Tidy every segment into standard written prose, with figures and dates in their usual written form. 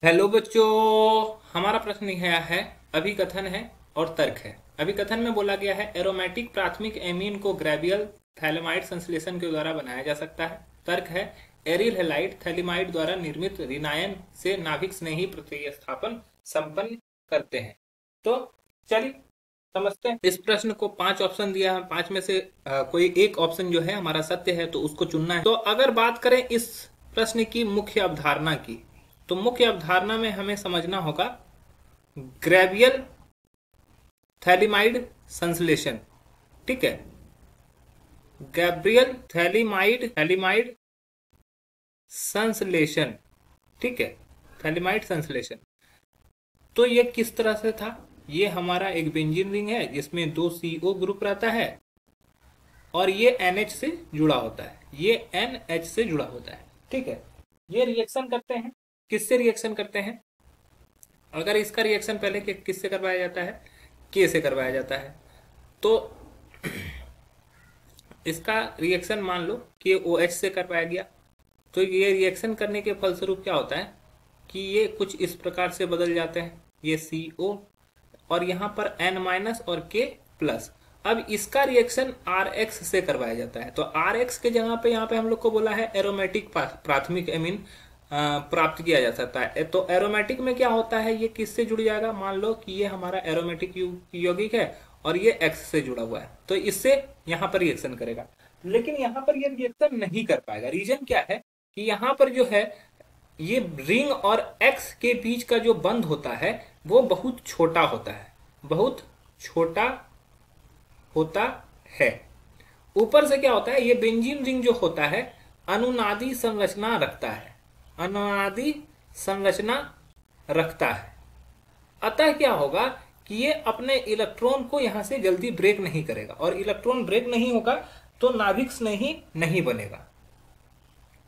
Hello बच्चों। हमारा प्रश्न यह है, अभिकथन है और तर्क है। अभिकथन में बोला गया है एरोमेटिक प्राथमिक एमीन को ग्रेवियल थैलेमाइड संश्लेषण के द्वारा बनाया जा सकता है। तर्क है एरिल हैलाइड थैलेमाइड द्वारा निर्मित रिनायन से नाभिक स्नेही प्रतिस्थापन संपन्न करते हैं। तो चलिए समझते हैं। इस प्रश्न को 5 ऑप्शन दिया है, 5 में से कोई एक ऑप्शन जो है हमारा सत्य है, तो उसको चुनना है। तो अगर बात करें इस प्रश्न की मुख्य अवधारणा की, तो मुख्य अवधारणा में हमें समझना होगा ग्रेवियल थैलीमाइड संश्लेषण। ठीक है, गैब्रियल थैलीमाइड संश्लेषण। ठीक है, थैलीमाइड संश्लेषण। तो ये किस तरह से था? ये हमारा एक बेंजीन रिंग है जिसमें 2 CO ग्रुप रहता है और ये NH से जुड़ा होता है, ये NH से जुड़ा होता है। ठीक है, ये रिएक्शन करते हैं। किससे रिएक्शन करते हैं? अगर इसका रिएक्शन पहले किससे करवाया जाता है? K से करवाया जाता है। तो इसका रिएक्शन मान लो KOH से करवाया गया, तो ये रिएक्शन करने के फलस्वरूप क्या होता है कि ये कुछ इस प्रकार से बदल जाते हैं, ये CO और यहाँ पर N- और K+। अब इसका रिएक्शन RX से करवाया जाता है, तो RX के जगह पे यहाँ पे हम लोग को बोला है एरोमेटिक प्राथमिक एमीन प्राप्त किया जा सकता है। तो एरोमेटिक में क्या होता है, ये किससे जुड़ जाएगा? मान लो कि ये हमारा एरोमेटिक यौगिक है और ये X से जुड़ा हुआ है, तो इससे यहाँ पर रिएक्शन करेगा। लेकिन यहाँ पर ये रिएक्शन नहीं कर पाएगा। रीजन क्या है कि यहाँ पर जो है ये रिंग और X के बीच का जो बंध होता है वो बहुत छोटा होता है, बहुत छोटा होता है। ऊपर से क्या होता है, ये बेंजीन रिंग जो होता है अनुनादी संरचना रखता है, अनुनादी संरचना रखता है। अतः क्या होगा कि ये अपने इलेक्ट्रॉन को यहां से जल्दी ब्रेक नहीं करेगा, और इलेक्ट्रॉन ब्रेक नहीं होगा तो नाभिक स्नेही नहीं बनेगा,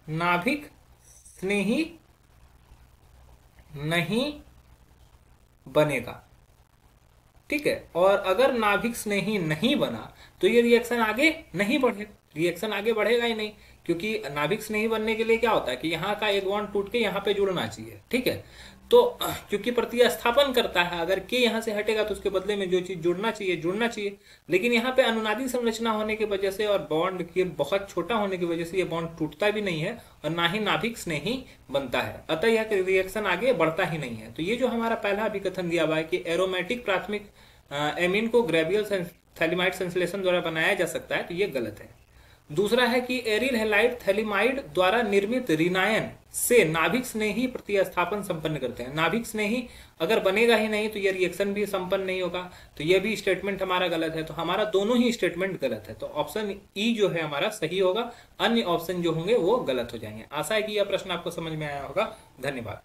नाभिक स्नेही नहीं बनेगा। ठीक है, और अगर नाभिक स्नेही नहीं बना तो ये रिएक्शन आगे नहीं बढ़ेगा, रिएक्शन आगे बढ़ेगा ही नहीं, क्योंकि नाभिक स्नेही बनने के लिए क्या होता है कि यहाँ का एक बॉन्ड टूट के यहाँ पे जुड़ना चाहिए। ठीक है, तो क्योंकि प्रतिस्थापन करता है, अगर के यहाँ से हटेगा तो उसके बदले में जो चीज जुड़ना चाहिए। लेकिन यहाँ पे अनुनादी संरचना होने की वजह से और बॉन्ड के बहुत छोटा होने की वजह से ये बॉन्ड टूटता भी नहीं है और ना ही नाभिक स्नेही बनता है, अतः यह रिएक्शन आगे बढ़ता ही नहीं है। तो ये जो हमारा पहला अभिकथन दिया हुआ है कि एरोमेटिक प्राथमिक एमीन को ग्रेवियल थैलीमाइड संश्लेषण द्वारा बनाया जा सकता है, तो ये गलत है। दूसरा है कि एरिल हैलाइड थैलीमाइड द्वारा निर्मित रिनायन से नाभिक स्नेही प्रतिस्थापन संपन्न करते हैं। नाभिक स्नेही अगर बनेगा ही नहीं तो यह रिएक्शन भी संपन्न नहीं होगा, तो यह भी स्टेटमेंट हमारा गलत है। तो हमारा दोनों ही स्टेटमेंट गलत है, तो ऑप्शन ई जो है हमारा सही होगा, अन्य ऑप्शन जो होंगे वो गलत हो जाएंगे। आशा है कि यह प्रश्न आपको समझ में आया होगा। धन्यवाद।